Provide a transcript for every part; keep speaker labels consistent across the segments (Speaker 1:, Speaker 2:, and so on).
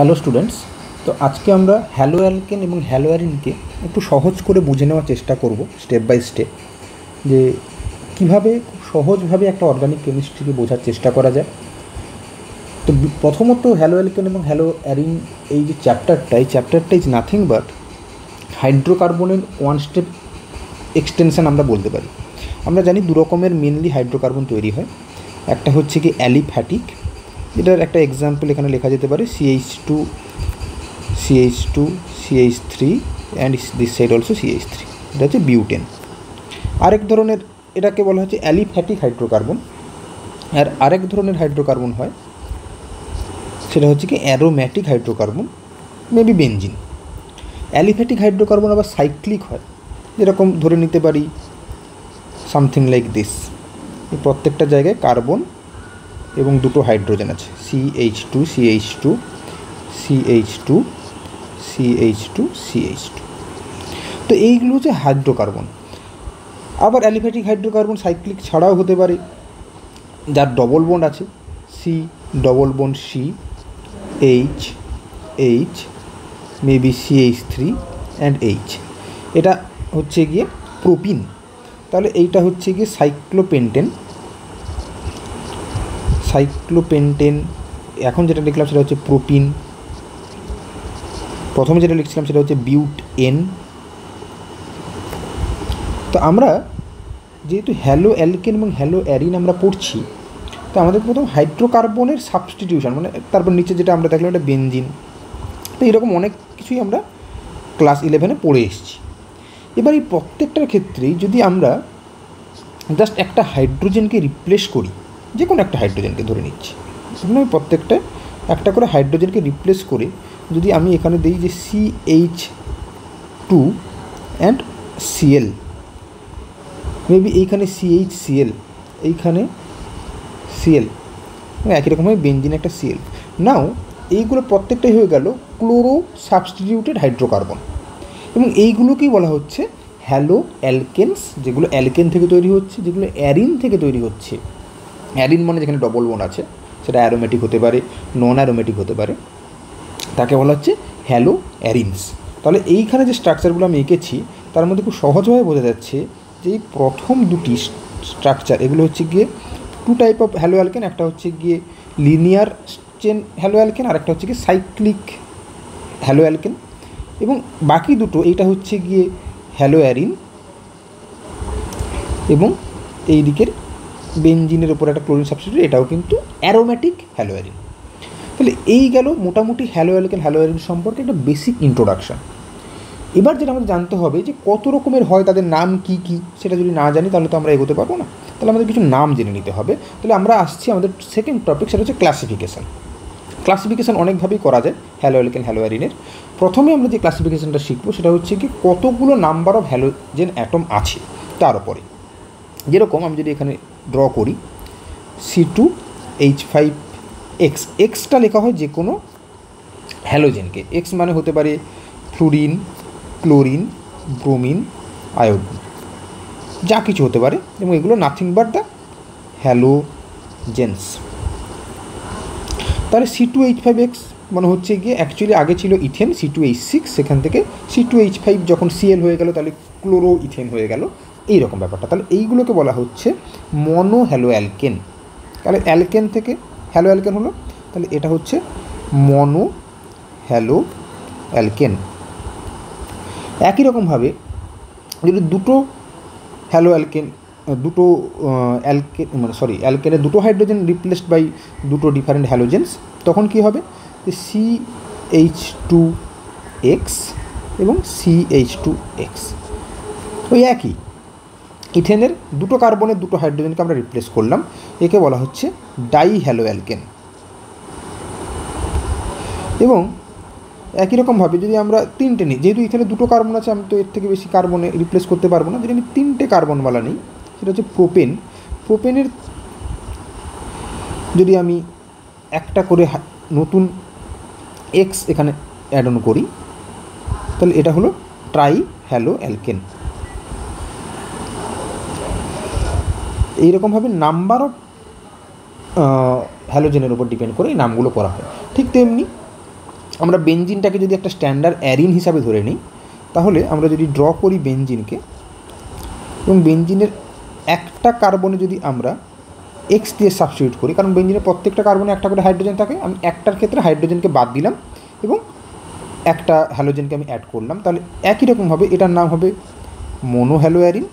Speaker 1: Hello students, তো আজকে আমরা হ্যালো অ্যালকেন এবং হ্যালো অ্যারিনকে একটু সহজ করে বুঝে নেওয়ার চেষ্টা করব স্টেপ বাই স্টেপ, যে কীভাবে সহজভাবে একটা অর্গানিক কেমিস্ট্রিকে বোঝার চেষ্টা করা যায়। তো প্রথমত হ্যালো অ্যালকেন এবং হ্যালো অ্যারিন এই যে চ্যাপ্টারটা ইজ নাথিং বাট হাইড্রোকার্বনের ওয়ান স্টেপ এক্সটেনশন আমরা বলতে পারি। আমরা জানি দু রকমের মেনলি হাইড্রোকার্বন তৈরি হয়। একটা হচ্ছে কি অ্যালিফ্যাটিক, এটার একটা এক্সাম্পল এখানে লেখা যেতে পারে CH2 CH3 and this side also CH3, এটা হচ্ছে বিউটেন। আরেক ধরনের এটাকে বলা হচ্ছে অ্যালিফ্যাটিক হাইড্রোকার্বন। আর আরেক ধরনের হাইড্রোকার্বন হয় সেটা হচ্ছে কি aromatic hydrocarbon, maybe benzene. Aliphatic hydrocarbon আবার সাইক্লিক হয়, যেরকম ধরে নিতে পারি সামথিং লাইক দিস। এই প্রত্যেকটা জায়গায় কার্বন এবং দুটো হাইড্রোজেন আছে, CH2. তো এইগুলো হচ্ছে হাইড্রোকার্বন। আবার অ্যালিফ্যাটিক হাইড্রোকার্বন সাইক্লিক ছাড়াও হতে পারে, যার ডবল বন্ড আছে, C double bond C H maybe CH3 and H, এটা হচ্ছে গিয়ে প্রোপিন। তাহলে এইটা হচ্ছে গিয়ে সাইক্লোপেন্টেন। এখন যেটা লিখলাম সেটা হচ্ছে প্রোপিন। প্রথমে যেটা লিখছিলাম সেটা হচ্ছে বিউটেন। তো আমরা যেহেতু হ্যালো অ্যালকেন এবং হ্যালো অ্যারিন আমরা পড়ছি, তো আমাদের প্রথম হাইড্রোকার্বনের সাবস্টিটিউশন, মানে তারপর নিচে যেটা আমরা দেখলাম এটা বেনজিন। তো এরকম অনেক কিছুই আমরা ক্লাস 11-এ পড়ে এসেছি। এবার এই প্রত্যেকটার ক্ষেত্রেই যদি আমরা জাস্ট একটা হাইড্রোজেনকে রিপ্লেস করি, যে কোনো একটা হাইড্রোজেনকে ধরে নিচ্ছি, আমি প্রত্যেকটা একটা করে হাইড্রোজেনকে রিপ্লেস করে যদি আমি এখানে দিই যে CH2 অ্যান্ড Cl, মেবি এইখানে CHCl, এইখানে Cl, একই রকমভাবে বেনজিন একটা Cl। নাও এইগুলো প্রত্যেকটাই হয়ে গেল ক্লোরো সাবস্টিটিউটেড হাইড্রোকার্বন, এবং এইগুলোকেই বলা হচ্ছে হ্যালো অ্যালকেনস, যেগুলো অ্যালকেন থেকে তৈরি হচ্ছে, যেগুলো অ্যারিন থেকে তৈরি হচ্ছে। অ্যারিন মানে যেখানে ডবল বন্ড আছে, সেটা অ্যারোমেটিক হতে পারে, নন অ্যারোমেটিক হতে পারে, তাকে বলা হচ্ছে হ্যালো অ্যারিনস। তাহলে এইখানে যে স্ট্রাকচারগুলো আমি এঁকেছি তার মধ্যে খুব সহজভাবে বোঝা যাচ্ছে যে এই প্রথম দুটি স্ট্রাকচার, এগুলো হচ্ছে গিয়ে two type of halo alkane. একটা হচ্ছে গিয়ে লিনিয়ার চেন হ্যালো অ্যালকেন, আর একটা হচ্ছে গিয়ে সাইক্লিক হ্যালো অ্যালকেন, এবং বাকি দুটো এইটা হচ্ছে গিয়ে হ্যালো অ্যারিন, এবং এই দিকের বেনজিনের ওপর একটা ক্লোরিন সাবস্টিটিউট, এটাও কিন্তু অ্যারোম্যাটিক হ্যালো অ্যারিন। তাহলে এই গেল মোটামুটি হ্যালো অ্যালকেন হ্যালো অ্যারিন সম্পর্কে একটা বেসিক ইন্ট্রোডাকশান। এবার যেটা আমাদের জানতে হবে যে কত রকমের হয়, তাদের নাম কী কী, সেটা যদি না জানি তাহলে তো আমরা এগোতে পারবো না। তাহলে আমাদের কিছু নাম জেনে নিতে হবে। তাহলে আমরা আসছি আমাদের সেকেন্ড টপিক, সেটা হচ্ছে ক্লাসিফিকেশান। ক্লাসিফিকেশান অনেকভাবেই করা যায় হ্যালো অ্যালকেন হ্যালো অ্যারিনের। প্রথমে আমরা যে ক্লাসিফিকেশানটা শিখবো সেটা হচ্ছে কি কতগুলো নাম্বার অফ হ্যালোজেন অ্যাটম আছে তার উপরে। যেরকম আমি যদি এখানে ড্র করি C2H5X, এক্সটা লেখা হয় যে কোনো হ্যালোজেনকে। এক্স মানে হতে পারে ফ্লুরিন, ক্লোরিন, ব্রোমিন, আয়োডিন, যা কিছু হতে পারে, এবং এগুলো নাথিং বাট দ্য হ্যালোজেন্স। তাহলে C2H5X মানে হচ্ছে গিয়ে অ্যাকচুয়ালি আগে ছিল ইথেন C2H6, সেখান থেকে C2H5 যখন Cl হয়ে গেল তাহলে ক্লোরো ইথেন হয়ে গেল, এইরকম ব্যাপারটা। তাহলে এইগুলোকে বলা হচ্ছে মনো হ্যালো অ্যালকেন। তাহলে অ্যালকেন থেকে হ্যালো অ্যালকেন হলো, তাহলে এটা হচ্ছে মনো হ্যালো অ্যালকেন। একই রকমভাবে যদি দুটো হ্যালো অ্যালকেন, দুটো অ্যালকেনের দুটো হাইড্রোজেন রিপ্লেসড বাই দুটো ডিফারেন্ট হ্যালোজেন্স, তখন কী হবে যে CH2X এবং CH2X। ওই একই ইথেনের দুটো কার্বনের দুটো হাইড্রোজেনকে আমরা রিপ্লেস করলাম, একে বলা হচ্ছে ডাই হ্যালো অ্যালকেন। এবং একই রকমভাবে যদি আমরা তিনটে নিই, যেহেতু এখানে দুটো কার্বন আছে, আমি তো এর থেকে বেশি কার্বনে রিপ্লেস করতে পারবো না, যদি আমি তিনটে কার্বনওয়ালা নিই, সেটা হচ্ছে প্রোপেন। প্রোপেনের যদি আমি একটা করে নতুন এক্স এখানে অ্যাড অন করি, তাহলে এটা হলো ট্রাই হ্যালো অ্যালকেন। এইরকমভাবে নাম্বার অফ হ্যালোজেনের উপর ডিপেন্ড করে এই নামগুলো করা হয়। ঠিক তেমনি আমরা বেঞ্জিনটাকে যদি একটা স্ট্যান্ডার্ড অ্যারিন হিসাবে ধরে নিই, তাহলে আমরা যদি ড্র করি বেঞ্জিনকে, এবং বেঞ্জিনের একটা কার্বনে যদি আমরা এক্স দিয়ে সাবস্টিটিউট করি, কারণ বেঞ্জিনের প্রত্যেকটা কার্বনে একটা করে হাইড্রোজেন থাকে, আমি একটার ক্ষেত্রে হাইড্রোজেনকে বাদ দিলাম এবং একটা হ্যালোজেনকে আমি অ্যাড করলাম, তাহলে একই রকমভাবে এটার নাম হবে মোনোহ্যালোঅ্যারিন।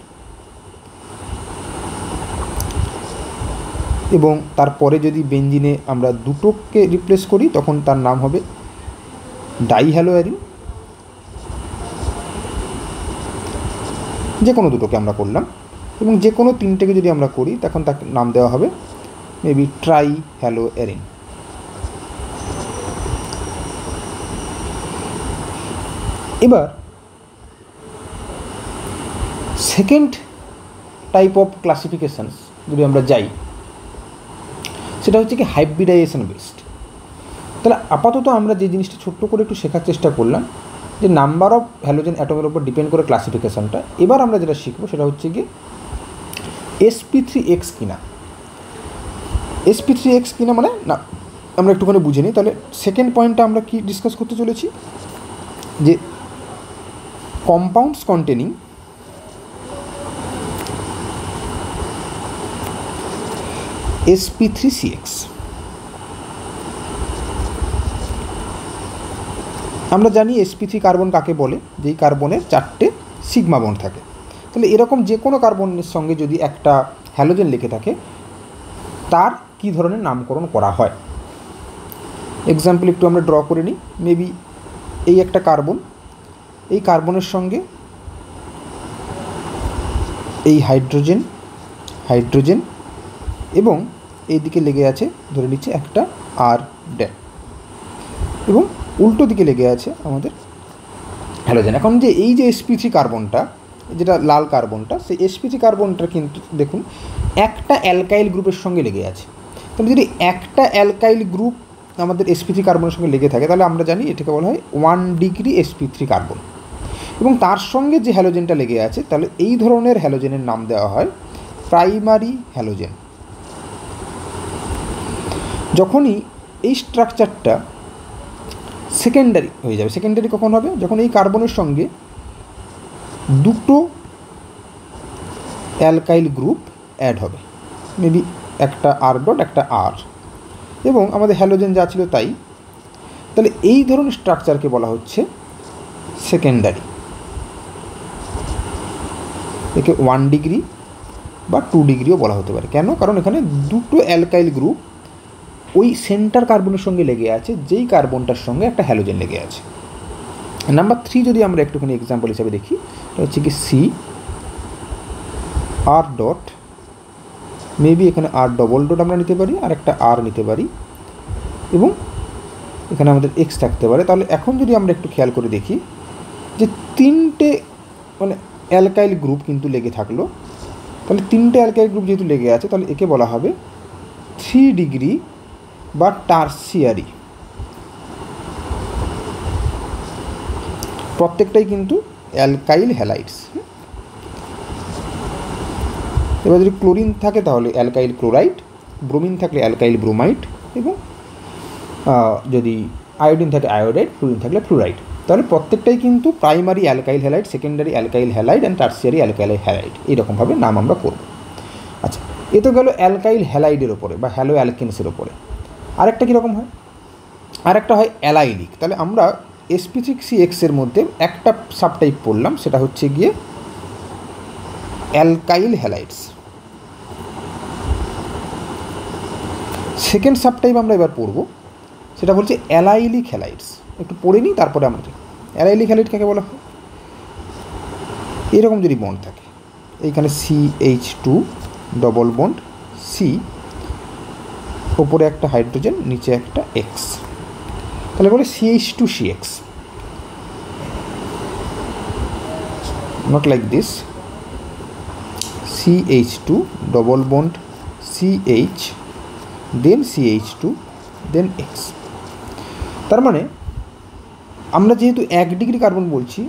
Speaker 1: এবং তারপরে যদি বেঞ্জিনে আমরা দুটোকে রিপ্লেস করি, তখন তার নাম হবে ডাইহ্যালোঅ্যারিন। যে কোনো দুটোকে আমরা করলাম, এবং যে কোনো তিনটেকে যদি আমরা করি, তখন তার নাম দেওয়া হবে মেবি ট্রাইহ্যালোঅ্যারিন। এবার সেকেন্ড টাইপ অফ ক্লাসিফিকেশানস যদি আমরা যাই, সেটা হচ্ছে কি হাইব্রিডাইজেশন বেসড। তাহলে আপাতত আমরা যে জিনিসটা ছোট্ট করে একটু শেখার চেষ্টা করলাম, যে নাম্বার অফ হ্যালোজেন অ্যাটমের উপর ডিপেন্ড করে ক্লাসিফিকেশানটা। এবার আমরা যেটা শিখবো সেটা হচ্ছে কি sp3x কিনা। sp3x কিনা মানে না, আমরা একটুখানি বুঝে নিই। তাহলে সেকেন্ড পয়েন্টটা আমরা কি ডিসকাস করতে চলেছি, যে কম্পাউন্ডস কন্টেনিং sp3cx। আমরা জানি sp3 কার্বন কাকে বলে, যেই কার্বনের 4টে সিগমা বন্ড থাকে। তাহলে এরকম যে কোনো কার্বনের সঙ্গে যদি একটা হ্যালোজেন লেগে থাকে, তার কী ধরনের নামকরণ করা হয়। এক্সাম্পল একটু আমরা ড্র করে নিই। মেবি এই একটা কার্বন, এই কার্বনের সঙ্গে এই হাইড্রোজেন হাইড্রোজেন এবং এই দিকে লেগে আছে ধরে নিচ্ছে একটা আর ড্যাশ, এবং উল্টো দিকে লেগে আছে আমাদের হ্যালোজেন। এখন যে এই যে sp3 কার্বনটা, যেটা লাল কার্বনটা, সেই sp3 কার্বনটা কিন্তু দেখুন একটা অ্যালকাইল গ্রুপের সঙ্গে লেগে আছে। তাহলে যদি একটা অ্যালকাইল গ্রুপ আমাদের sp3 কার্বনের সঙ্গে লেগে থাকে, তাহলে আমরা জানি এটাকে বলা হয় 1 ডিগ্রি sp3 কার্বন। এবং তার সঙ্গে যে হ্যালোজেনটা লেগে আছে, তাহলে এই ধরনের হ্যালোজেনের নাম দেওয়া হয় প্রাইমারি হ্যালোজেন। যখনই এই স্ট্রাকচারটা সেকেন্ডারি হয়ে যাবে, সেকেন্ডারি কখন হবে, যখন এই কার্বনের সঙ্গে দুটো অ্যালকাইল গ্রুপ অ্যাড হবে, মেবি একটা আর ডট একটা আর, এবং আমাদের হ্যালোজেন যা ছিল তাই। তাহলে এই ধরনের স্ট্রাকচারকে বলা হচ্ছে সেকেন্ডারি। একে 1 ডিগ্রি বা 2 ডিগ্রিও বলা হতে পারে। কেন? কারণ এখানে দুটো অ্যালকাইল গ্রুপ ওই সেন্টার কার্বনের সঙ্গে লেগে আছে, যেই কার্বনটার সঙ্গে একটা হ্যালোজেন লেগে আছে। নাম্বার 3 যদি আমরা একটুখানি এক্সাম্পল হিসাবে দেখি, এটা হচ্ছে কি সি আর ডট, মেবি এখানে আর ডবল ডট আমরা নিতে পারি, আর একটা আর নিতে পারি, এবং এখানে আমাদের এক্স থাকতে পারে। তাহলে এখন যদি আমরা একটু খেয়াল করে দেখি, যে তিনটে মানে অ্যালকাইল গ্রুপ কিন্তু লেগে থাকলো। তাহলে তিনটে অ্যালকাইল গ্রুপ যেহেতু লেগে আছে, তাহলে একে বলা হবে 3 ডিগ্রি বা টার্সিয়ারি। প্রত্যেকটাই কিন্তু অ্যালকাইল হ্যালাইডস। এবার যদি ক্লোরিন থাকে তাহলে অ্যালকাইল ক্লোরাইড, ব্রোমিন থাকলে অ্যালকাইল ব্রোমাইড, এবং যদি আয়োডিন থাকে আয়োডাইড, ফ্লুরিন থাকলে ফ্লুরাইড। তাহলে প্রত্যেকটাই কিন্তু primary alkyl halide, secondary alkyl halide and tertiary alkyl halide, এইরকমভাবে নাম আমরা করব। আচ্ছা, এ তো গেল অ্যালকাইল হ্যালাইডের ওপরে বা হ্যালো অ্যালকেনসের ওপরে। আরেকটা কীরকম হয়, আরেকটা হয় অ্যালাইলিক। তাহলে আমরা sp3cx এর মধ্যে একটা সাবটাইপ পড়লাম, সেটা হচ্ছে গিয়ে অ্যালকাইল হ্যালাইডস। সেকেন্ড সাবটাইপ আমরা এবার পড়ব, সেটা বলছে অ্যালাইলিক হ্যালাইডস। একটু পড়ে নিই, তারপরে আমরা অ্যালাইলিক হ্যালাইড কাকে বলা হয়। এরকম যদি বন্ড থাকে, এইখানে CH2 ডবল বন্ড সি, ওপরে একটা হাইড্রোজেন, নিচে একটা এক্স, তাহলে বলে CH2CX, not like this, CH2 double bond CH, then CH2, then X। তার মানে আমরা যেহেতু 1 ডিগ্রি কার্বন বলছি,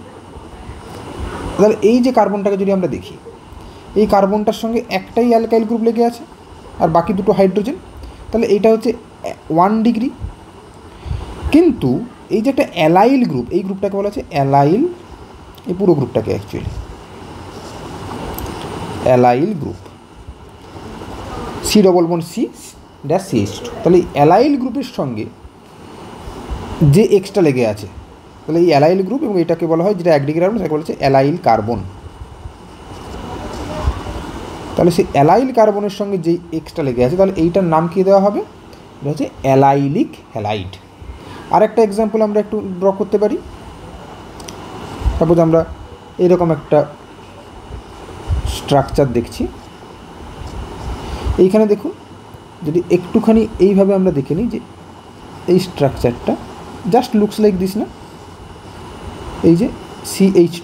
Speaker 1: তাহলে এই যে কার্বনটাকে যদি আমরা দেখি, এই কার্বনটার সঙ্গে একটাই অ্যালকাইল গ্রুপ লেগে আছে আর বাকি দুটো হাইড্রোজেন, তাহলে এইটা হচ্ছে 1 ডিগ্রি। কিন্তু এই যে একটা অ্যালাইল গ্রুপ, এই গ্রুপটাকে বলা হচ্ছে অ্যালাইল, এই পুরো গ্রুপটাকে অ্যাকচুয়ালি অ্যালাইল গ্রুপ, C+C'(CH2). তাহলে এই অ্যালাইল গ্রুপের সঙ্গে যে এক্সটা লেগে আছে, তাহলে এই অ্যালাইল গ্রুপ এবং এটাকে বলা হয়, যেটা 1 ডিগ্রি কার্বন সেটাকে বলা হচ্ছে অ্যালাইল কার্বন। তাহলে সেই অ্যালাইল কার্বনের সঙ্গে যেই এক্সটা লেগে আছে, তাহলে এইটার নাম কী দেওয়া হবে? এটা হচ্ছে অ্যালাইলিক হ্যালাইড। আর একটা এক্সাম্পল আমরা একটু ড্র করতে পারি। সাপোজ আমরা এরকম একটা স্ট্রাকচার দেখছি, এইখানে দেখুন, যদি একটুখানি এইভাবে আমরা দেখে নিই যে এই স্ট্রাকচারটা জাস্ট লুকস লাইক দিস না, এই যে CH,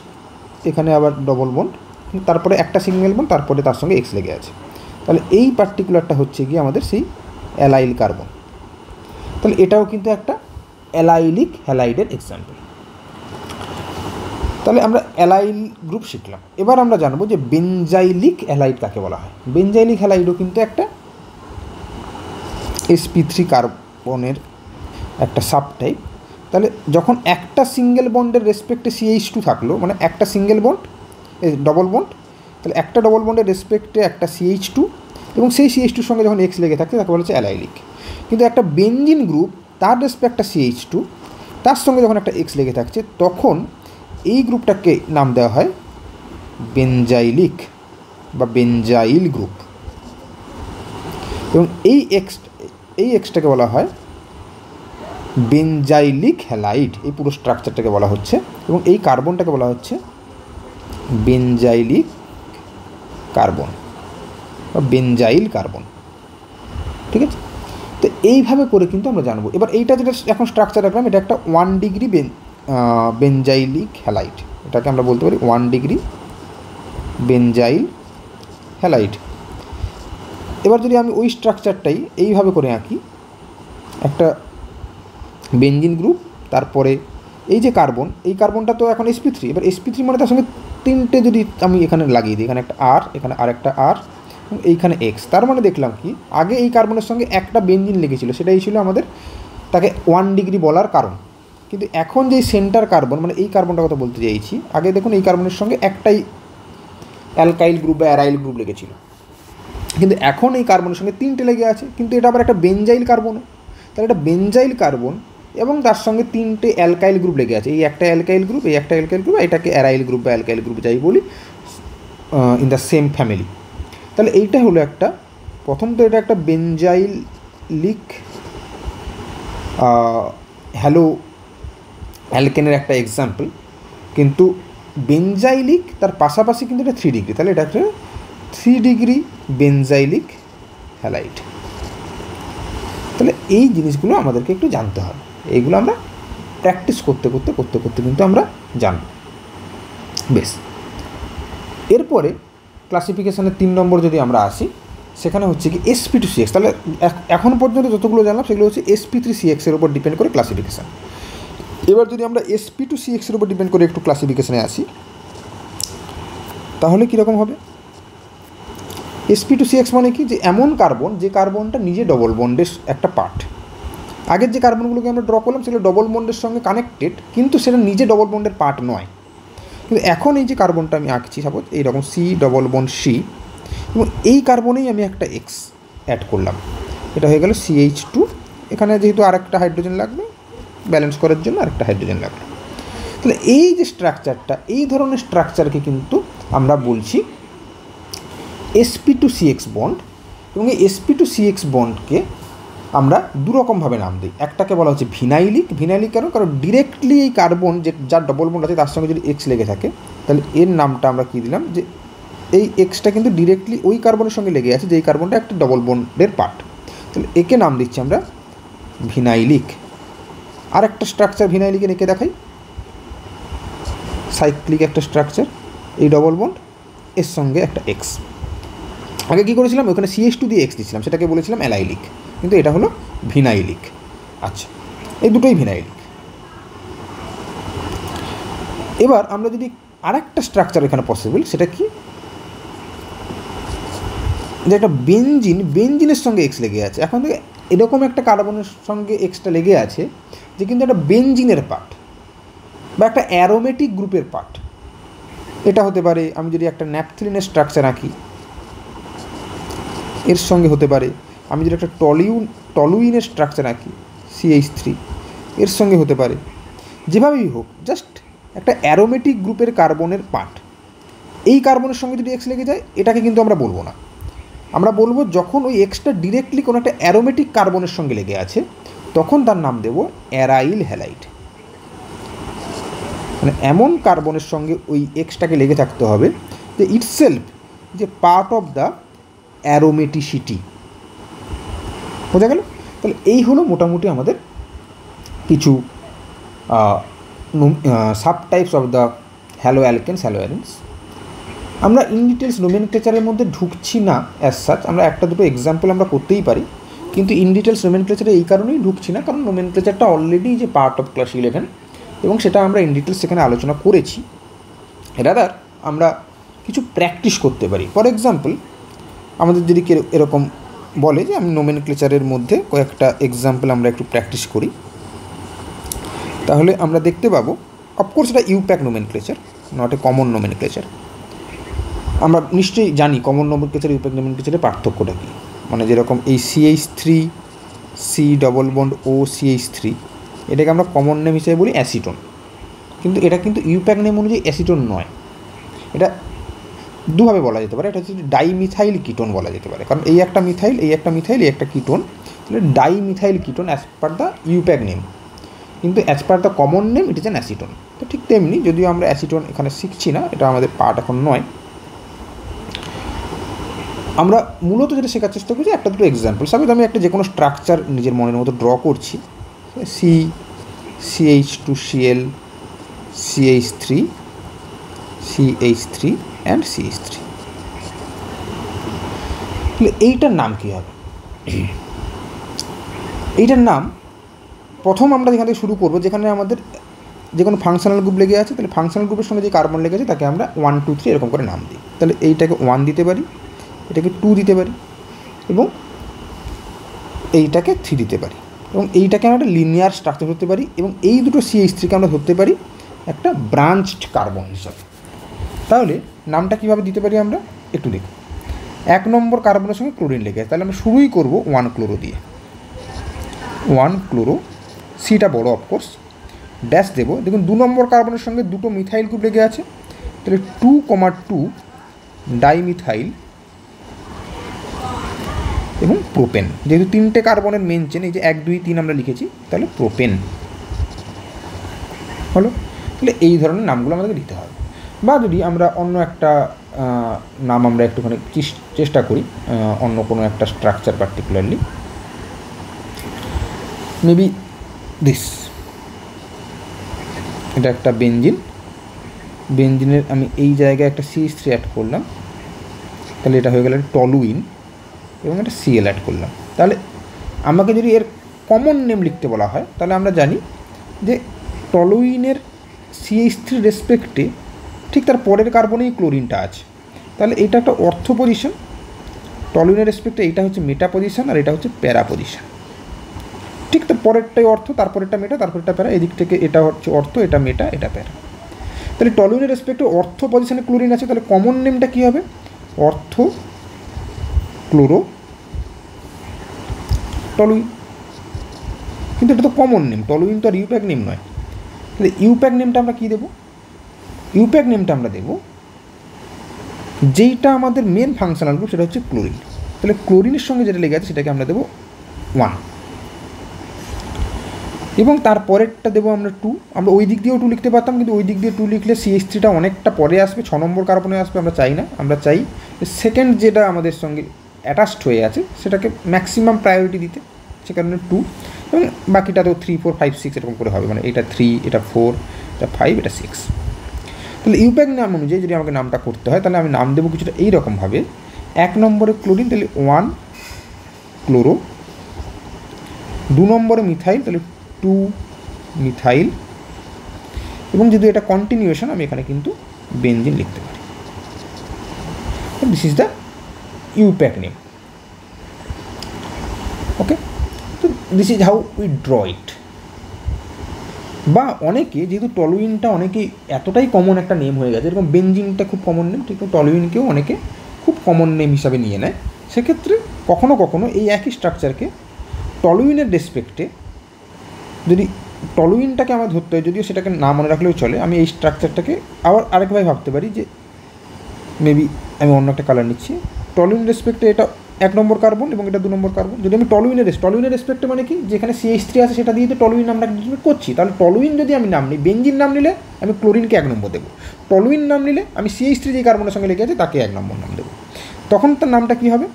Speaker 1: এখানে আবার ডবল বন্ড, তারপরে একটা সিঙ্গেল বন্ড, তারপরে তার সঙ্গে এক্স লেগে আছে। তাহলে এই পার্টিকুলারটা হচ্ছে গিয়ে আমাদের সেই অ্যালাইল কার্বন। তাহলে এটাও কিন্তু একটা অ্যালাইলিক হ্যালাইডের এক্সাম্পল। তাহলে আমরা অ্যালাইল গ্রুপ শিখলাম। এবার আমরা জানবো যে বেনজাইলিক হ্যালাইড কাকে বলা হয়। বেনজাইলিক হ্যালাইডও কিন্তু একটা sp3 কার্বনের একটা সাবটাইপ। তাহলে যখন একটা সিঙ্গেল বন্ডের রেসপেক্টে CH2 থাকলো, মানে একটা সিঙ্গেল বন্ড, ডবল বন্ড, তাহলে একটা ডবল বন্ডের রেসপেক্টে একটা CH2 এবং সেই CH2-র সঙ্গে যখন এক্স লেগে থাকে তাকে বলা হচ্ছে অ্যালাইলিক। কিন্তু একটা বেনজিন গ্রুপ, তার রেসপেক্টটা CH2, তার সঙ্গে যখন একটা এক্স লেগে থাকছে, তখন এই গ্রুপটাকে নাম দেওয়া হয় বেনজাইলিক বা বেনজাইল গ্রুপ। এবং এই এক্সটাকে বলা হয় বেনজাইলিক হ্যালাইড। এই পুরো স্ট্রাকচারটাকে বলা হচ্ছে, এবং এই কার্বনটাকে বলা হচ্ছে বেনজাইলিক কার্বন বা বেনজাইল কার্বন। ঠিক আছে? তো এইভাবে করে কিন্তু আমরা জানবো। এবার এইটা যেটা এখন স্ট্রাকচার রাখলাম, এটা একটা 1 ডিগ্রি বেনজাইলিক হ্যালাইড। এটাকে আমরা বলতে পারি 1 ডিগ্রি বেনজাইল হ্যালাইড। এবার যদি আমি ওই স্ট্রাকচারটাই এইভাবে করে আঁকি, একটা বেনজিন গ্রুপ, তারপরে এই যে কার্বন, এই কার্বনটা তো এখন sp3, এবার sp3 মানে তার সঙ্গে 3টে যদি আমি এখানে লাগিয়ে দিই, এখানে একটা R, এখানে আরেকটা R, এবং এইখানে X, তার মানে দেখলাম কি আগে এই কার্বনের সঙ্গে একটা বেনজিন লেগেছিল, সেটাই ছিল আমাদের তাকে 1 ডিগ্রি বলার কারণ। কিন্তু এখন যে সেন্টার কার্বন, মানে এই কার্বনটার কথা বলতে চাইছি, আগে দেখুন এই কার্বনের সঙ্গে একটাই অ্যালকাইল গ্রুপ বা অ্যারাইল গ্রুপ লেগেছিল, কিন্তু এখন এই কার্বনের সঙ্গে 3টে লেগে আছে, কিন্তু এটা আবার একটা বেনজাইল কার্বন। তাহলে এটা বেনজাইল কার্বন এবং তার সঙ্গে 3টে অ্যালকাইল গ্রুপ লেগে আছে, এই একটা অ্যালকাইল গ্রুপ, এই একটা অ্যালকাইল গ্রুপ, এটাকে অ্যারাইল গ্রুপ বা অ্যালকাইল গ্রুপ যাই বলি, ইন দ্য সেম ফ্যামিলি। তাহলে এইটা হলো একটা, প্রথম তো এটা একটা বেনজাইলিক হ্যালো অ্যালকেনের একটা এক্সাম্পল, কিন্তু বেনজাইলিক তার পাশাপাশি কিন্তু এটা 3 ডিগ্রি, তাহলে এটা একটা 3 ডিগ্রি বেনজাইলিক হ্যালাইড। তাহলে এই জিনিসগুলো আমাদেরকে একটু জানতে হবে, এইগুলো আমরা প্র্যাকটিস করতে করতে কিন্তু আমরা জানব। বেশ, এরপরে ক্লাসিফিকেশানের 3 নম্বর যদি আমরা আসি, সেখানে হচ্ছে কি sp2CX। তাহলে এখন পর্যন্ত যতগুলো জানলাম সেগুলো হচ্ছে sp3CX-এর উপর ডিপেন্ড করে ক্লাসিফিকেশান। এবার যদি আমরা sp2CX-এর উপর ডিপেন্ড করে একটু ক্লাসিফিকেশানে আসি, তাহলে কীরকম হবে? sp2CX মানে কি, যে এমন কার্বন যে কার্বনটা নিজে ডবল বন্ডের একটা পার্ট। আগের যে কার্বনগুলোকে আমরা ড্র করলাম সেগুলো ডবল বন্ডের সঙ্গে কানেক্টেড, কিন্তু সেটা নিজে ডবল বন্ডের পার্ট নয়। কিন্তু এখন এই যে কার্বনটা আমি আঁকছি, সাপোজ এইরকম C+C, এবং এই কার্বনেই আমি একটা এক্স অ্যাড করলাম, এটা হয়ে গেল CH2। এখানে যেহেতু আরেকটা হাইড্রোজেন লাগবে ব্যালেন্স করার জন্য, আরেকটা হাইড্রোজেন লাগবে। তাহলে এই যে স্ট্রাকচারটা, এই ধরনের স্ট্রাকচারকে কিন্তু আমরা বলছি sp2CX বন্ড। এবং এই sp2CX বন্ডকে আমরা দুরকমভাবে নাম দিই। একটাকে বলা হচ্ছে ভিনাইলিক। ভিনাইলিক কারণ ডিরেক্টলি এই কার্বন যে যার ডবল বন্ড আছে তার সঙ্গে যদি এক্স লেগে থাকে, তাহলে এর নামটা আমরা কী দিলাম, যে এই এক্সটা কিন্তু ডিরেক্টলি ওই কার্বনের সঙ্গে লেগে আছে, যে এই কার্বনটা একটা ডবল বন্ডের পার্ট, তাহলে একে নাম দিচ্ছি আমরা ভিনাইলিক। আর একটা স্ট্রাকচার ভিনাইলিকে এঁকে দেখাই, সাইক্লিক একটা স্ট্রাকচার, এই ডবল বন্ড, এর সঙ্গে একটা এক্স। আগে কী করেছিলাম, ওখানে CH2 দিয়ে এক্স দিয়েছিলাম, সেটাকে বলেছিলাম অ্যালাইলিক, কিন্তু এটা হলো ভিনাইলিক। আচ্ছা, এই দুটোই ভিনাইলিক। এবার আমরা যদি আরেকটা স্ট্রাকচার এখানে পসিবল, সেটা কি, যে একটা বেনজিনের সঙ্গে এক্স লেগে আছে। এখন থেকে এরকম একটা কার্বনের সঙ্গে এক্সটা লেগে আছে, যে কিন্তু একটা বেঞ্জিনের পার্ট বা একটা অ্যারোমেটিক গ্রুপের পার্ট। এটা হতে পারে আমি যদি একটা ন্যাপথিলিনের স্ট্রাকচার আঁকি, এর সঙ্গে হতে পারে আমি যদি একটা টলুইনের স্ট্রাকচার আঁকি CH3, এর সঙ্গে হতে পারে। যেভাবেই হোক, জাস্ট একটা অ্যারোমেটিক গ্রুপের কার্বনের পার্ট। এই কার্বনের সঙ্গে যদি এক্স লেগে যায়, এটাকে কিন্তু আমরা বলবো না। আমরা বলবো যখন ওই এক্সটা ডিরেক্টলি কোনো একটা অ্যারোমেটিক কার্বনের সঙ্গে লেগে আছে, তখন তার নাম দেব অ্যারাইল হ্যালাইড। মানে এমন কার্বনের সঙ্গে ওই এক্সটাকে লেগে থাকতে হবে যে ইটসেলফ যে পার্ট অফ দ্য অ্যারোমেটিসিটি। বোঝা গেল? তাহলে এই হলো মোটামুটি আমাদের কিছু sub types of the halo alkanes, halo arenes. আমরা ইন ডিটেলস নোমেনক্লেচারের মধ্যে ঢুকছি না অ্যাজ সাচ। আমরা একটা দুটো এক্সাম্পল আমরা করতেই পারি, কিন্তু ইন ডিটেলস নোমেনক্লেচারে এই কারণেই ঢুকছি না, কারণ নোমেনক্লেচারটা অলরেডি যে পার্ট অফ ক্লাস 11 এবং সেটা আমরা ইন ডিটেলস সেখানে আলোচনা করেছি। রাদার আমরা কিছু প্র্যাকটিস করতে পারি। ফর এক্সাম্পল, আমাদের যদি এরকম বলে যে আমি নোমেনক্লেচারের মধ্যে কয়েকটা এক্সাম্পল আমরা একটু প্র্যাকটিস করি, তাহলে আমরা দেখতে পাবো অফকোর্স এটা IUPAC nomenclature, not a common nomenclature. আমরা নিশ্চয়ই জানি কমন নোমেনক্লেচার ইউপ্যাক নোমেনক্লেচারের পার্থক্যটা কী। মানে যেরকম এই CH3 C+O CH3, এটাকে আমরা কমন নেম হিসেবে বলি অ্যাসিটোন, কিন্তু এটা কিন্তু ইউপ্যাক নেম অনুযায়ী অ্যাসিটোন নয়। এটা দুভাবে বলা যেতে পারে। এটা হচ্ছে ডাইমিথাইল কিটোন বলা যেতে পারে, কারণ এই একটা মিথাইল, এই একটা মিথাইল, এই একটা কিটোন, তাহলে dimethyl ketone as per the IUPAC name, কিন্তু as per the common name it is an acetone. তো ঠিক তেমনি, যদিও আমরা অ্যাসিটোন এখানে শিখছি না, এটা আমাদের পার্ট এখন নয়, আমরা মূলত যেটা শেখার চেষ্টা করছি একটা দুটো এক্সাম্পল। সাপোজ আমি একটা যে কোনো স্ট্রাকচার নিজের মনের মতো ড্র করছি, CH2Cl CH3 CH3 and CH3। তাহলে এইটার নাম কী হবে? এইটার নাম প্রথম আমরা যেখান থেকে শুরু করবো, যেখানে আমাদের যে কোনো ফাংশনাল গ্রুপ লেগে আছে, তাহলে ফাংশনাল গ্রুপের সঙ্গে যে কার্বন লেগে আছে তাকে আমরা 1 2 3 এরকম করে নাম দিই। তাহলে এইটাকে 1 দিতে পারি, এটাকে 2 দিতে পারি, এবং এইটাকে 3 দিতে পারি, এবং এইটাকে আমরা একটা লিনিয়ার স্ট্রাকচার ধরতে পারি, এবং এই দুটো CH3কে আমরা ধরতে পারি একটা ব্রাঞ্চড কার্বন হিসাবে। তাহলে নামটা কীভাবে দিতে পারি আমরা একটু দেখি। 1 নম্বর কার্বনের সঙ্গে ক্লোরিন লেগে আছে, তাহলে আমরা শুরুই করবো 1 ক্লোরো দিয়ে। 1 ক্লোরো, সিটা বড় অফকোর্স, ড্যাশ দেবো। দেখুন 2 নম্বর কার্বনের সঙ্গে দুটো মিথাইল গ্রুপ লেগে আছে, তাহলে 2,2 ডাইমিথাইল এবং প্রোপেন। যেহেতু 3টে কার্বনের মেন চেন, এই যে 1 2 3 আমরা লিখেছি, তাহলে প্রোপেন হলো। তাহলে এই ধরনের নামগুলো আমাদেরকে দিতে হবে। বা যদি আমরা অন্য একটা নাম আমরা একটুখানি চেষ্টা করি, অন্য কোনো একটা স্ট্রাকচার পার্টিকুলারলি, মেবি দিস, এটা একটা বেঞ্জিন। বেঞ্জিনের আমি এই জায়গায় একটা CH3 অ্যাড করলাম, তাহলে এটা হয়ে গেল টলুইন, এবং একটা Cl অ্যাড করলাম। তাহলে আমাকে যদি এর কমন নেম লিখতে বলা হয়, তাহলে আমরা জানি যে টলুইনের CH3 রেসপেক্টে ঠিক তার পরের কার্বনেই ক্লোরিনটা আছে। তাহলে এটা একটা অর্থ পজিশন, টলুইনের রেসপেক্টে এইটা হচ্ছে মেটা পজিশন, আর এটা হচ্ছে প্যারা পজিশন। ঠিক তো পরেরটাই অর্থ, তারপরেরটা মেটা, তারপরেরটা প্যারা, এদিক থেকে এটা হচ্ছে অর্থ, এটা মেটা, এটা প্যারা। তাহলে টলুইনের রেসপেক্টে অর্থ পজিশনে ক্লোরিন আছে, তাহলে কমন নেমটা কী হবে? অর্থ ক্লোরো টলুইন। কিন্তু এটা তো কমন নেম, টলুইন তো আর ইউপ্যাক নেম নয়। তাহলে ইউপ্যাক নেমটা আমরা কী দেবো? ইউপ্যাক নেমটা আমরা দেবো যেইটা আমাদের মেন ফাংশনাল গ্রুপ, সেটা হচ্ছে ক্লোরিন। তাহলে ক্লোরিনের সঙ্গে যেটা লেগে আছে সেটাকে আমরা দেবো 1, এবং তারপরেরটা দেবো আমরা 2। আমরা ওই দিক দিয়েও 2 লিখতে পারতাম, কিন্তু ওই দিক দিয়ে 2 লিখলে CH3টা অনেকটা পরে আসবে, 6 নম্বর কার্বনে আসবে, আমরা চাই না। আমরা চাই সেকেন্ড যেটা আমাদের সঙ্গে অ্যাটাচড হয়ে আছে সেটাকে ম্যাক্সিমাম প্রায়োরিটি দিতে, সে কারণে 2, এবং বাকিটা তো 3 4 5 6 এরকম করে হবে, মানে এটা 3, এটা 4, এটা 5, এটা 6। তাহলে ইউপ্যাক নাম অনুযায়ী যদি আমাকে নামটা করতে হয়, তাহলে আমি নাম দেবো কিছুটা এইরকমভাবে। 1 নম্বরে ক্লোরিন, তাহলে 1 ক্লোরো। 2 নম্বরে মিথাইল, তাহলে 2 মিথাইল, এবং যদি এটা কন্টিনিউয়েশন, আমি এখানে কিন্তু বেনজিন লিখতে পারি। This is the IUPAC name. Okay, তো this is how we draw it. বা অনেকে যেহেতু টলুইনটা অনেকেই এতটাই কমন একটা নেম হয়ে গেছে, এরকম বেনজিনটা খুব কমন নেম, ঠিক টলুইনকেও অনেকে খুব কমন নেম হিসাবে নিয়ে নেয়। সেক্ষেত্রে কখনো কখনো এই একই স্ট্রাকচারকে টলুইনের রেসপেক্টে যদি টলুইনটাকে আমার ধরতে হয়, যদিও সেটাকে না মনে রাখলেও চলে, আমি এই স্ট্রাকচারটাকে আবার আরেকভাবে ভাবতে পারি যে মেবি আমি অন্য একটা কালার নিচ্ছি। টলুইন রেসপেক্টে এটা 1 নম্বর কার্বন এবং এটা 2 নম্বর কার্বন। যদি আমি টলুইনের রেসপেক্টে মানে কি, যেখানে CH3 আছে সেটা দিয়ে তো টলুইন নামটা ডিটারমিনেট করছি, তাহলে টলুইন যদি আমি নাম নিই, বেঞ্জিন নাম নিলে আমি ক্লোরিনকে 1 নম্বর দেবো, টলুইন নাম নিলে আমি CH3 যে কার্বনের সঙ্গে লেগে আছে তাকে 1 নম্বর নাম দেবো। তখন তার নামটা কী হবে,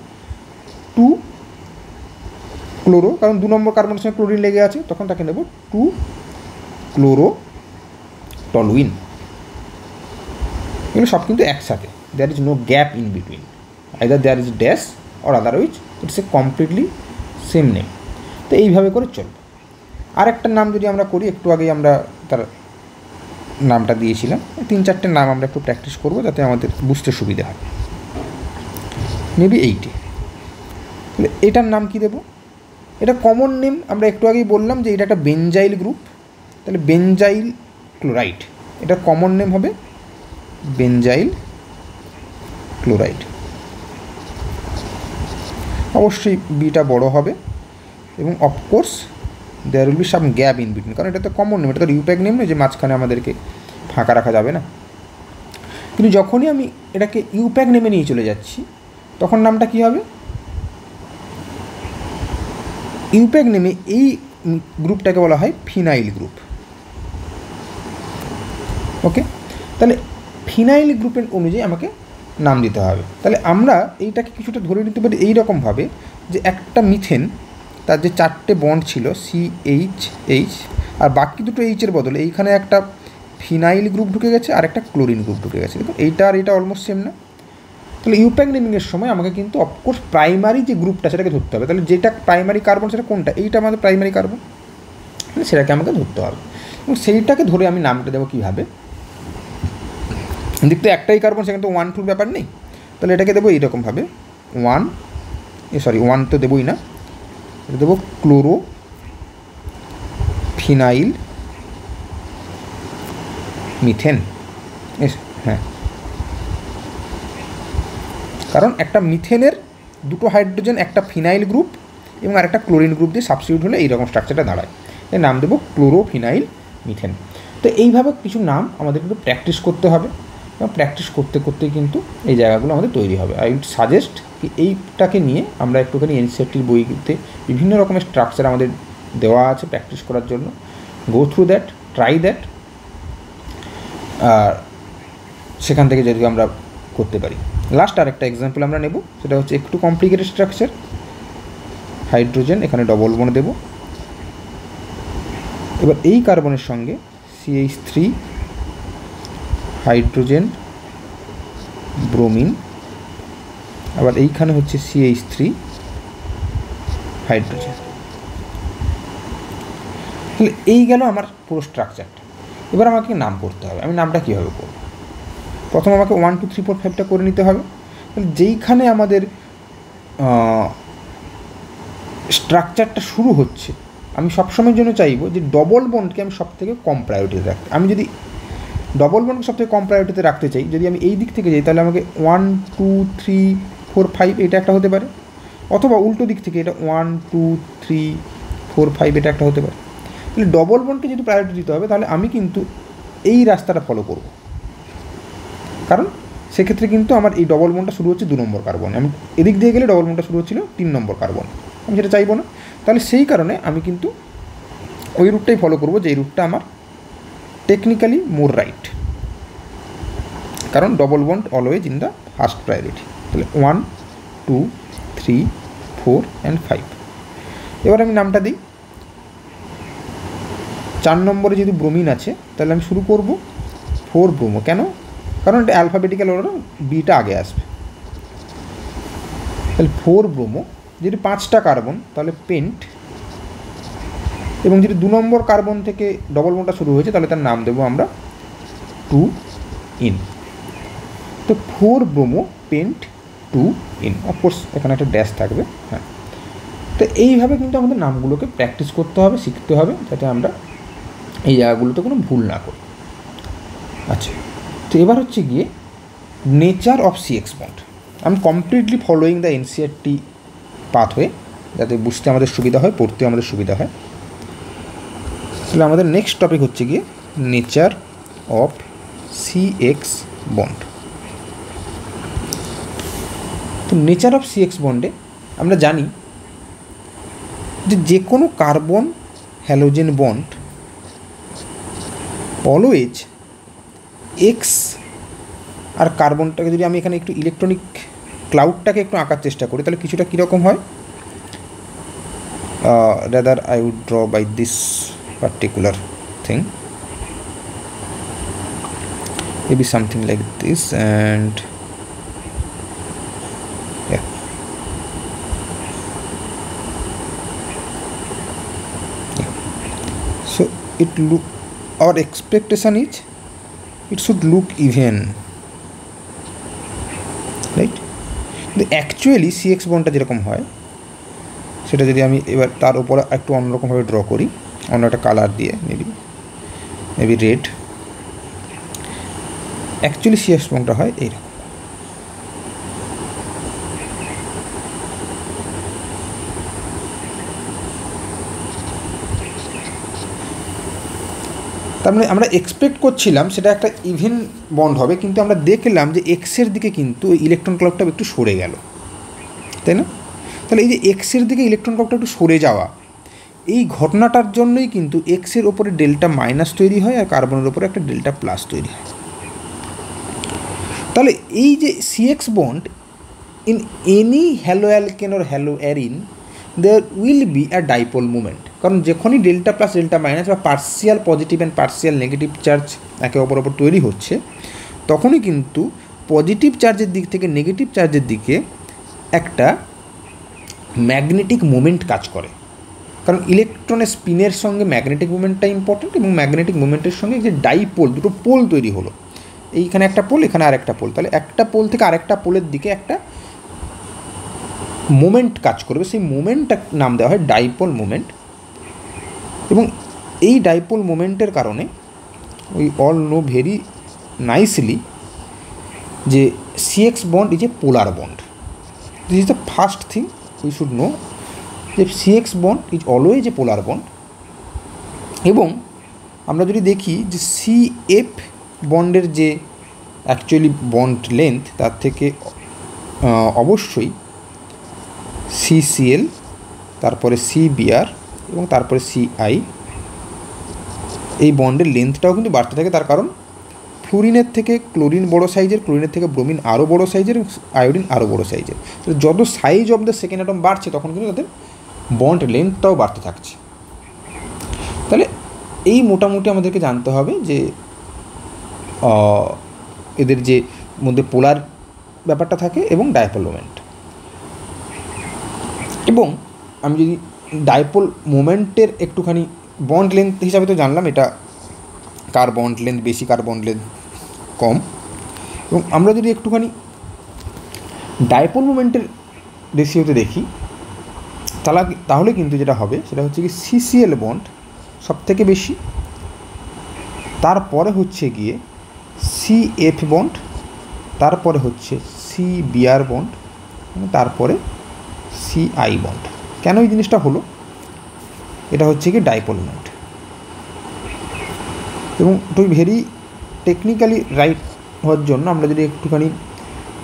Speaker 1: 2 ক্লোরো, কারণ 2 নম্বর কার্বনের সঙ্গে ক্লোরিন লেগে আছে, তখন তাকে নেব 2 ক্লোরো টলুইন। এগুলো সব কিন্তু একসাথে, there is no gap in between, either there is dash or otherwise it's a completely same name. তো এইভাবে করে চলবে। আরেকটা নাম যদি আমরা করি, একটু আগেই আমরা তার নামটা দিয়েছিলাম, 3-4টে নাম আমরা একটু প্র্যাকটিস করবো যাতে আমাদের বুঝতে সুবিধা হয়। মেবি এইটি, তাহলে এটার নাম কি দেবো, এটা কমন নেম, আমরা একটু আগেই বললাম যে এটা একটা বেনজাইল গ্রুপ, তাহলে বেনজাইল ক্লোরাইড, এটা কমন নেম হবে বেনজাইল ক্লোরাইড। অবশ্যই বিটা বড় হবে এবং of course there will be some gap in between, কারণ এটা তো কমন নেম, এটা তো ইউপ্যাক নেম নয় যে মাঝখানে আমাদেরকে ফাঁকা রাখা যাবে না। কিন্তু যখনই আমি এটাকে ইউপ্যাক নেমে নিয়ে চলে যাচ্ছি, তখন নামটা কী হবে, ইউপ্যাক নেমে এই গ্রুপটাকে বলা হয় ফিনাইল গ্রুপ। ওকে, তাহলে ফিনাইল গ্রুপের অনুযায়ী আমাকে নাম দিতে হবে। তাহলে আমরা এইটাকে কিছুটা ধরে নিতে পারি এইরকমভাবে যে একটা মিথেন, তার যে 4টে বন্ড ছিল CH আর বাকি দুটো এইচের বদলে এইখানে একটা ফিনাইল গ্রুপ ঢুকে গেছে আর একটা ক্লোরিন গ্রুপ ঢুকে গেছে। দেখুন এইটা আর এটা অলমোস্ট সেম না। তাহলে ইউপ্যাক নেমিংয়ের সময় আমাকে কিন্তু অফকোর্স প্রাইমারি যে গ্রুপটা সেটাকে ধরতে হবে। তাহলে যেটা প্রাইমারি কার্বন সেটা কোনটা, এইটা আমাদের প্রাইমারি কার্বন, সেটাকে আমাকে ধরতে হবে এবং সেইটাকে ধরে আমি নামটা দেবো কীভাবে। দেখতে একটাই কার্বন, সেখানে তো 1-2 ব্যাপার নেই, তাহলে এটাকে দেবো এইরকমভাবে 1 তো দেবোই না, এটা দেবো ক্লোরো ফিনাইল মিথেন। হ্যাঁ, কারণ একটা মিথেনের 2টো হাইড্রোজেন, একটা ফিনাইল গ্রুপ এবং আরেকটা ক্লোরিন গ্রুপ দিয়ে সাবস্টিটিউট হলে এইরকম স্ট্রাকচারটা দাঁড়ায়, এর নাম দেবো ক্লোরো ফিনাইল মিথেন। তো এইভাবে কিছু নাম আমাদের কিন্তু প্র্যাকটিস করতে হবে এবং প্র্যাকটিস করতে করতেই কিন্তু এই জায়গাগুলো আমাদের তৈরি হবে। আই উড সাজেস্ট কি এইটাকে নিয়ে আমরা একটুখানি এনসিইআরটির বইতে বিভিন্ন রকমের স্ট্রাকচার আমাদের দেওয়া আছে প্র্যাকটিস করার জন্য, go through that, try that, আর সেখান থেকে যদি আমরা করতে পারি। লাস্ট আরেকটা এক্সাম্পল আমরা নেব, সেটা হচ্ছে একটু কমপ্লিকেটেড স্ট্রাকচার, হাইড্রোজেন এখানে ডবল বন্ড দেব, এবার এই কার্বনের সঙ্গে CH3 হাইড্রোজেন ব্রোমিন, আবার এইখানে হচ্ছে CH3 হাইড্রোজেন। তাহলে এই গেল আমার পুরো স্ট্রাকচারটা। এবার আমাকে নাম করতে হবে, আমি নামটা কীভাবে করব, প্রথম আমাকে 1 2 3 4 5টা করে নিতে হবে। তাহলে যেইখানে আমাদের স্ট্রাকচারটা শুরু হচ্ছে, আমি সবসময়ের জন্য চাইবো যে ডবল বন্ডকে আমি সব থেকে কম প্রায়োরিটিতে রাখতে। আমি যদি ডবল বন্ডকে সব থেকে কম প্রায়োরিটিতে রাখতে চাই, যদি আমি এই দিক থেকে যাই, তাহলে আমাকে 1 2 3 4 5 এটা একটা হতে পারে, অথবা উল্টো দিক থেকে এটা 1 2 3 4 5 এটা একটা হতে পারে। তাহলে ডবল বন্ডকে যদি প্রায়োরিটি দিতে হবে, তাহলে আমি কিন্তু এই রাস্তাটা ফলো করব, কারণ সেক্ষেত্রে কিন্তু আমার এই ডবল বন্ডটা শুরু হচ্ছে 2 নম্বর কার্বন, আমি এদিক দিয়ে গেলে ডবল বন্ডটা শুরু হচ্ছিল 3 নম্বর কার্বন, আমি সেটা চাইবো না। তাহলে সেই কারণে আমি কিন্তু ওই রুটটাই ফলো করবো, যে এই রুটটা আমার টেকনিক্যালি মোর রাইট, কারণ double bond always in the first priority. তাহলে 1 2 3 4 and 5। এবার আমি নামটা দিই, 4 নম্বরে যদি ব্রোমিন আছে তাহলে আমি শুরু করব 4 ব্রোমো। কেন? কারণ এটা অ্যালফাবেটিক্যাল অর্ডার, বিটা আগে আসবে। তাহলে 4 ব্রোমো, যদি 5টা কার্বন তাহলে পেন্ট, এবং যদি 2 নম্বর কার্বন থেকে ডবল বন্ডটা শুরু হয়েছে তাহলে তার নাম দেবো আমরা 2 ইন। তো 4 ব্রোমো পেন্ট 2 ইন, অফকোর্স এখানে একটা ড্যাশ থাকবে। হ্যাঁ, তো এইভাবে কিন্তু আমাদের নামগুলোকে প্র্যাকটিস করতে হবে, শিখতে হবে, যাতে আমরা এই জায়গাগুলোতে কোনো ভুল না করি। আচ্ছা, তো এবার হচ্ছে গিয়ে nature of CX bond. I am completely following the NCERT pathway, যাতে বুঝতে আমাদের সুবিধা হয়, পড়তে আমাদের সুবিধা হয়। তাহলে আমাদের নেক্সট টপিক হচ্ছে গিয়ে নেচার অফ সিএক্স বন্ড। তো নেচার অফ সিএক্স বন্ডে আমরা জানি যে কোনো carbon halogen bond always X, আর কার্বনটাকে যদি আমি এখানে একটু ইলেকট্রনিক ক্লাউডটাকে একটু আঁকার চেষ্টা করি, তাহলে কিছুটা কীরকম হয়, rather I would draw by this particular thing, maybe something like this, and yeah, so it look, our expectation is it should look even, right? Actually CX বন্ডটা যেরকম হয় সেটা যদি আমি এবার তার উপরে একটু অন্যরকমভাবে ড্র করি, অন্য একটা কালার দিয়ে, মেবি রেড, অ্যাকচুয়ালি সিএক্স বন্ডটা হয় এইরকম। তার মানে আমরা এক্সপেক্ট করছিলাম সেটা একটা ইভেন বন্ড হবে, কিন্তু আমরা দেখলাম যে এক্সের দিকে কিন্তু ওই ইলেকট্রন ক্লাউডটা একটু সরে গেল, তাই না? তাহলে এই যে এক্সের দিকে ইলেকট্রন ক্লাউডটা একটু সরে যাওয়া, এই ঘটনাটার জন্যই কিন্তু এক্সের ওপরে ডেল্টা মাইনাস তৈরি হয় আর কার্বনের ওপরে একটা ডেল্টা প্লাস তৈরি হয়। তাহলে এই যে CX bond in any halo alkane or halo arene there will be a dipole movement, কারণ যখনই ডেল্টা প্লাস ডেল্টা মাইনাস বা partial positive and partial negative charge একে অপর ওপর তৈরি হচ্ছে, তখনই কিন্তু পজিটিভ চার্জের দিক থেকে নেগেটিভ চার্জের দিকে একটা ম্যাগনেটিক মোমেন্ট কাজ করে, কারণ ইলেকট্রনের স্পিনের সঙ্গে ম্যাগনেটিক মুভমেন্টটা ইম্পর্টেন্ট, এবং ম্যাগনেটিক মুভমেন্টের সঙ্গে যে ডাইপোল, দুটো পোল তৈরি হলো, এইখানে একটা পোল, এখানে আরেকটা পোল, তাহলে একটা পোল থেকে আরেকটা পোলের দিকে একটা মোমেন্ট কাজ করবে, সেই মোমেন্টটা নাম দেওয়া হয় ডাইপোল মোমেন্ট। এবং এই ডাইপোল মোমেন্টের কারণে we all know very nicely যে CX bond is a polar bond. This is the first thing we should know, যে CX bond is always a polar bond. এবং আমরা যদি দেখি যে সিএফ বন্ডের যে অ্যাকচুয়ালি বন্ড লেন্থ, তার থেকে অবশ্যই সিসিএল, তারপরে সিবিআর এবং তারপরে সিআই, এই বন্ডের লেন্থটাও কিন্তু বাড়তে থাকে। তার কারণ ফ্লুরিনের থেকে ক্লোরিন বড়ো সাইজের, ক্লোরিনের থেকে ব্রোমিন আরও বড়ো সাইজের, এবং আয়োডিন আরও বড়ো সাইজের। তো যত size of the second atom বাড়ছে তখন কিন্তু তাদের বন্ড লেন্থটাও বাড়তে থাকছে। তাহলে এই মোটামুটি আমাদেরকে জানতে হবে যে এদের যে মধ্যে পোলার ব্যাপারটা থাকে এবং ডাইপোল মোমেন্ট। এবং আমি যদি ডাইপোল মোমেন্টের একটুখানি বন্ড লেন্থ হিসাবে তো জানলাম এটা কার বন্ড লেন্থ বেশি, কার বন্ড লেন্থ কম, এবং আমরা যদি একটুখানি ডাইপোল মোমেন্টের রেশিওতে দেখি তাহলে কিন্তু যেটা হবে সেটা হচ্ছে কি সিসিএল বন্ড সব থেকে বেশি, তারপরে হচ্ছে গিয়ে সিএফ বন্ড, তারপরে হচ্ছে সিবিআর বন্ড, তারপরে সিআই বন্ড। কেন এই জিনিসটা হলো, এটা হচ্ছে কি ডাইপোল মোমেন্ট। এবং টু ভেরি টেকনিক্যালি রাইট হওয়ার জন্য আমরা যদি একটুখানি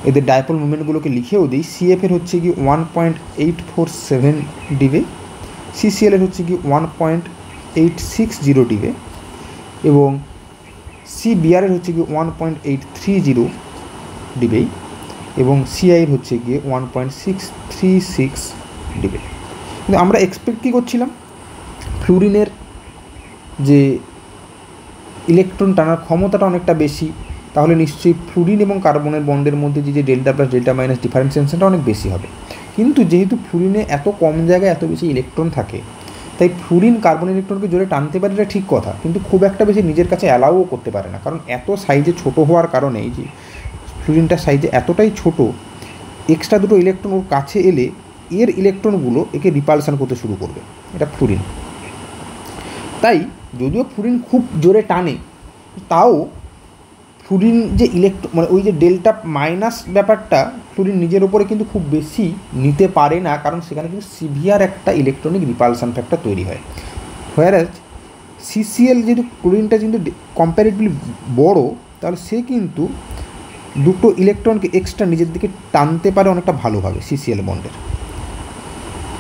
Speaker 1: এদের ডাইপোল মুভমেন্টগুলোকে লিখেও দিই, সিএফের হচ্ছে কি 1.847 ডিবে, সিসিএলের হচ্ছে কি 1.860 ডিবে, এবং সিবিআরের হচ্ছে কি 1.830 ডিবে, এবং সিআইয়ের হচ্ছে গিয়ে 1.636 ডিবে। কিন্তু আমরা এক্সপেক্ট কী করছিলাম, ফ্লুরিনের যে ইলেকট্রন টানার ক্ষমতাটা অনেকটা বেশি, তাহলে নিশ্চয়ই ফ্লুরিন এবং কার্বনের বন্ডের মধ্যে যে ডেল্টা প্লাস ডেল্টা মাইনাস ডিফারেন্সিয়েশনটা অনেক বেশি হবে। কিন্তু যেহেতু ফ্লুরিনে এত কম জায়গায় এত বেশি ইলেকট্রন থাকে, তাই ফ্লুরিন কার্বন ইলেকট্রনকে জোরে টানতে পারে, এটা ঠিক কথা, কিন্তু খুব একটা বেশি নিজের কাছে অ্যালাউও করতে পারে না, কারণ এত সাইজে ছোটো হওয়ার কারণে এই যে ফ্লুরিনটার সাইজে এতটাই ছোট, এক্সট্রা দুটো ইলেকট্রন ওর কাছে এলে এর ইলেকট্রনগুলো একে রিপালশন করতে শুরু করবে, এটা ফ্লুরিন। তাই যদিও ফ্লুরিন খুব জোরে টানে, তাও ফ্লুরিন যে মানে ওই যে ডেল্টা মাইনাস ব্যাপারটা ফ্লুরিন নিজের ওপরে কিন্তু খুব বেশি নিতে পারে না, কারণ সেখানে কিন্তু সিভিয়ার একটা ইলেকট্রনিক রিপালশন ফ্যাক্টর তৈরি হয়। হোয়ারাজ সিসিএল যেহেতু ক্লোরিনটা কিন্তু কম্প্যারেটিভলি বড়, তাহলে সে কিন্তু দুটো ইলেকট্রনকে এক্সট্রা নিজের দিকে টানতে পারে অনেকটা ভালোভাবে সিসিএল বন্ডের।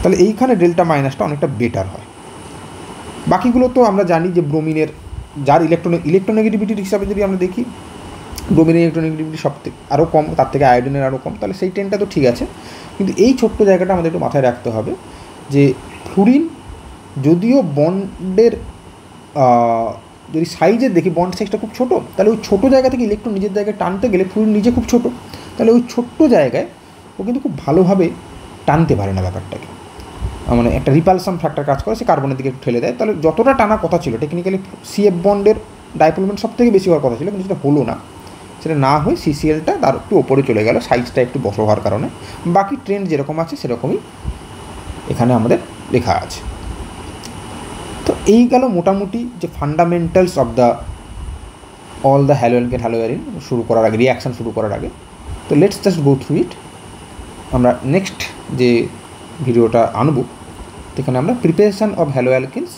Speaker 1: তাহলে এইখানে ডেল্টা মাইনাসটা অনেকটা বেটার হয়। বাকিগুলো তো আমরা জানি যে ব্রোমিনের যার ইলেকট্রোনেগেটিভিটির হিসাবে যদি আমরা দেখি, ব্রোমিনের ইলেকট্রোনেগেটিভিটি সব থেকে আরও কম, তার থেকে আয়োডিনের আরও কম, তাহলে সেই টেনটা তো ঠিক আছে। কিন্তু এই ছোট্ট জায়গাটা আমাদের একটু মাথায় রাখতে হবে যে ফ্লুরিন যদিও বন্ডের যদি সাইজের দেখি বন্ড সাইজটা খুব ছোটো, তাহলে ওই ছোটো জায়গা থেকে ইলেকট্রন নিজের জায়গায় টানতে গেলে ফ্লুরিন নিজে খুব ছোটো, তাহলে ওই ছোট্ট জায়গায় ও কিন্তু খুব ভালোভাবে টানতে পারে না ব্যাপারটাকে, মানে একটা রিপালশন ফ্যাক্টর কাজ করে, সে কার্বনের দিকে একটু ঠেলে দেয়। তাহলে যতটা টানা কথা ছিল টেকনিক্যালি সিএফ বন্ডের ডাইপোল মোমেন্ট সব থেকে বেশি হওয়ার কথা ছিল, কিন্তু সেটা হলো না। সেটা না হয়ে সিসিএলটা তার একটু ওপরে চলে গেল সাইজটা একটু বড় হওয়ার কারণে। বাকি ট্রেন্ড যেরকম আছে সেরকমই এখানে আমাদের লেখা আছে। তো এই গেল মোটামুটি যে fundamentals of the all the haloalkane haloarene শুরু করার আগে, রিয়াকশান শুরু করার আগে। তো let's just go through it. আমরা নেক্সট যে ভিডিওটা আনবো সেখানে আমরা প্রিপারেশান অফ হ্যালোঅ্যালকেনস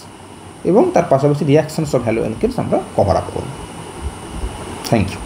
Speaker 1: এবং তার পাশাপাশি রিয়াকশানস অফ হ্যালোঅ্যালকেনস আমরা কভার আপ করব। Thank you.